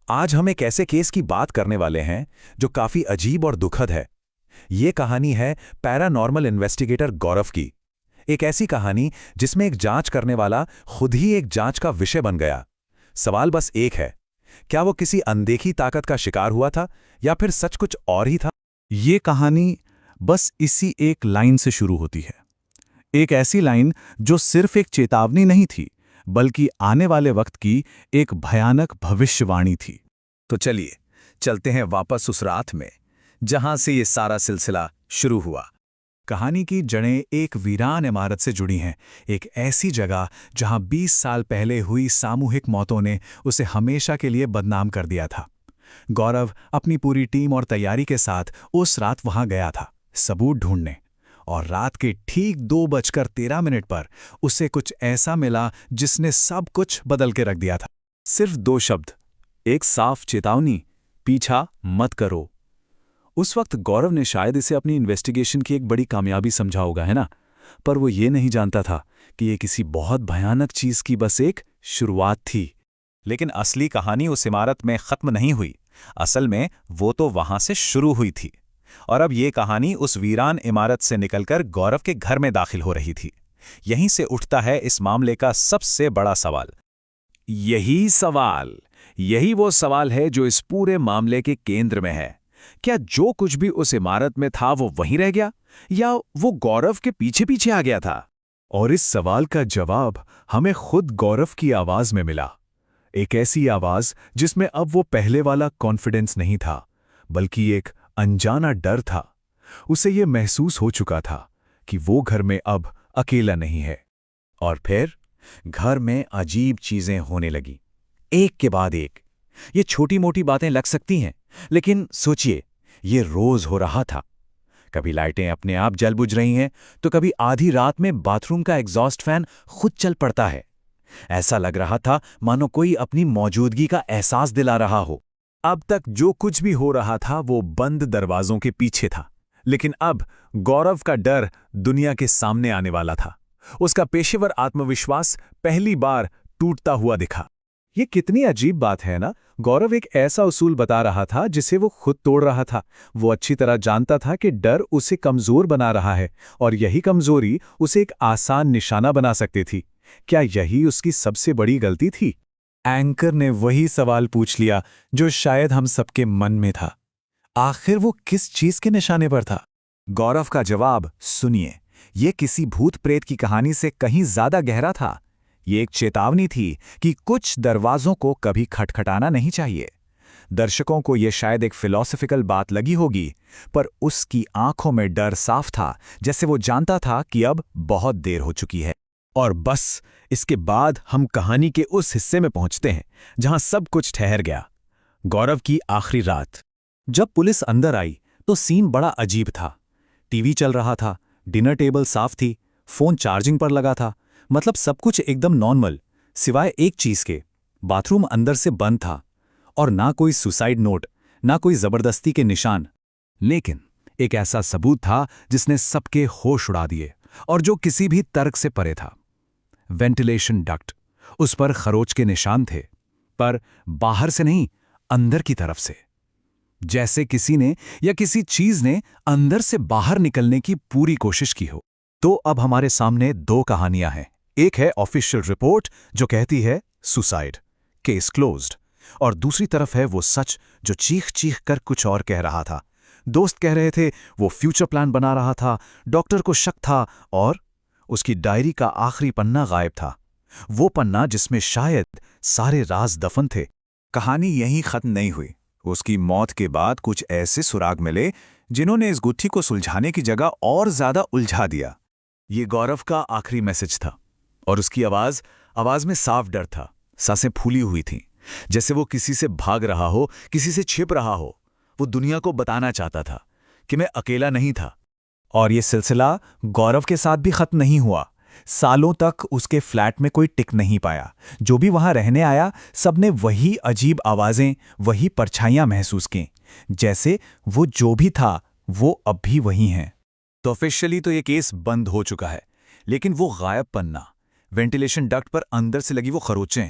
आज हम एक ऐसे केस की बात करने वाले हैं जो काफी अजीब और दुखद है। ये कहानी है पैरानॉर्मल इन्वेस्टिगेटर गौरव की। एक ऐसी कहानी जिसमें एक जांच करने वाला खुद ही एक जांच का विषय बन गया। सवाल बस एक है, क्या वो किसी अनदेखी ताकत का शिकार हुआ था या फिर सच कुछ और ही था? ये कहानी बस इसी एक लाइन से शुरू होती है। एक ऐसी लाइन जो सिर्फ एक चेतावनी नहीं थी, बल्कि आने वाले वक्त की एक भयानक भविष्यवाणी थी। तो चलिए चलते हैं वापस उस रात में जहां से ये सारा सिलसिला शुरू हुआ। कहानी की जड़ें एक वीरान इमारत से जुड़ी हैं, एक ऐसी जगह जहां 20 साल पहले हुई सामूहिक मौतों ने उसे हमेशा के लिए बदनाम कर दिया था। गौरव अपनी पूरी टीम और तैयारी के साथ उस रात वहां गया था, सबूत ढूंढने। और रात के ठीक 2:13 पर उसे कुछ ऐसा मिला जिसने सब कुछ बदल के रख दिया था। सिर्फ 2 शब्द, एक साफ चेतावनी, पीछा मत करो। उस वक्त गौरव ने शायद इसे अपनी इन्वेस्टिगेशन की एक बड़ी कामयाबी समझा होगा, है ना? पर वो ये नहीं जानता था कि ये किसी बहुत भयानक चीज की बस एक शुरुआत थी। लेकिन असली कहानी उस इमारत में खत्म नहीं हुई। असल में वो तो वहां से शुरू हुई थी। और अब ये कहानी उस वीरान इमारत से निकलकर गौरव के घर में दाखिल हो रही थी। यहीं से उठता है इस मामले का सबसे बड़ा सवाल। यही वो सवाल है जो इस पूरे मामले के केंद्र में है। क्या जो कुछ भी उस इमारत में था वो वहीं रह गया, या वो गौरव के पीछे पीछे आ गया था? और इस सवाल का जवाब हमें खुद गौरव की आवाज में मिला। एक ऐसी आवाज जिसमें अब वो पहले वाला कॉन्फिडेंस नहीं था, बल्कि एक अनजाना डर था। उसे ये महसूस हो चुका था कि वो घर में अब अकेला नहीं है। और फिर घर में अजीब चीजें होने लगी, एक के बाद एक। ये छोटी मोटी बातें लग सकती हैं, लेकिन सोचिए, ये रोज हो रहा था। कभी लाइटें अपने आप जल बुझ रही हैं, तो कभी आधी रात में बाथरूम का एग्जॉस्ट फैन खुद चल पड़ता है। ऐसा लग रहा था मानो कोई अपनी मौजूदगी का एहसास दिला रहा हो। अब तक जो कुछ भी हो रहा था वो बंद दरवाजों के पीछे था, लेकिन अब गौरव का डर दुनिया के सामने आने वाला था। उसका पेशेवर आत्मविश्वास पहली बार टूटता हुआ दिखा। ये कितनी अजीब बात है ना। गौरव एक ऐसा उसूल बता रहा था जिसे वो खुद तोड़ रहा था। वो अच्छी तरह जानता था कि डर उसे कमजोर बना रहा है, और यही कमजोरी उसे एक आसान निशाना बना सकती थी। क्या यही उसकी सबसे बड़ी गलती थी? एंकर ने वही सवाल पूछ लिया जो शायद हम सबके मन में था। आखिर वो किस चीज के निशाने पर था? गौरव का जवाब सुनिए। ये किसी भूत प्रेत की कहानी से कहीं ज्यादा गहरा था। ये एक चेतावनी थी कि कुछ दरवाजों को कभी खटखटाना नहीं चाहिए। दर्शकों को यह शायद एक फिलॉसफिकल बात लगी होगी, पर उसकी आंखों में डर साफ था, जैसे वो जानता था कि अब बहुत देर हो चुकी है। और बस इसके बाद हम कहानी के उस हिस्से में पहुंचते हैं जहां सब कुछ ठहर गया। गौरव की आखिरी रात। जब पुलिस अंदर आई तो सीन बड़ा अजीब था। टीवी चल रहा था, डिनर टेबल साफ थी, फोन चार्जिंग पर लगा था। मतलब सब कुछ एकदम नॉर्मल, सिवाय एक चीज के। बाथरूम अंदर से बंद था, और ना कोई सुसाइड नोट, ना कोई जबरदस्ती के निशान। लेकिन एक ऐसा सबूत था जिसने सबके होश उड़ा दिए, और जो किसी भी तर्क से परे था। वेंटिलेशन डक्ट, उस पर खरोच के निशान थे, पर बाहर से नहीं, अंदर की तरफ से। जैसे किसी ने या किसी चीज ने अंदर से बाहर निकलने की पूरी कोशिश की हो। तो अब हमारे सामने 2 कहानियां हैं। एक है ऑफिशियल रिपोर्ट जो कहती है सुसाइड, केस क्लोज्ड, और दूसरी तरफ है वो सच जो चीख चीख कर कुछ और कह रहा था। दोस्त कह रहे थे वो फ्यूचर प्लान बना रहा था, डॉक्टर को शक था, और उसकी डायरी का आखिरी पन्ना गायब था। वो पन्ना जिसमें शायद सारे राज दफन थे। कहानी यहीं खत्म नहीं हुई। उसकी मौत के बाद कुछ ऐसे सुराग मिले जिन्होंने इस गुत्थी को सुलझाने की जगह और ज्यादा उलझा दिया। ये गौरव का आखिरी मैसेज था, और उसकी आवाज में साफ डर था। सांसें फूली हुई थीं, जैसे वो किसी से भाग रहा हो, किसी से छिप रहा हो। वो दुनिया को बताना चाहता था कि मैं अकेला नहीं था। और ये सिलसिला गौरव के साथ भी खत्म नहीं हुआ। सालों तक उसके फ्लैट में कोई टिक नहीं पाया। जो भी वहां रहने आया, सबने वही अजीब आवाजें, वही परछाइयां महसूस की, जैसे वो जो भी था वो अब भी वही हैं। तो ऑफिशियली तो ये केस बंद हो चुका है, लेकिन वो गायब पन्ना, वेंटिलेशन डक्ट पर अंदर से लगी वो खरोचें,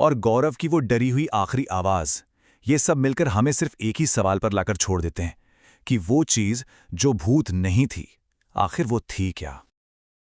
और गौरव की वो डरी हुई आखिरी आवाज, ये सब मिलकर हमें सिर्फ एक ही सवाल पर लाकर छोड़ देते हैं कि वो चीज जो भूत नहीं थी, आखिर वो थी क्या।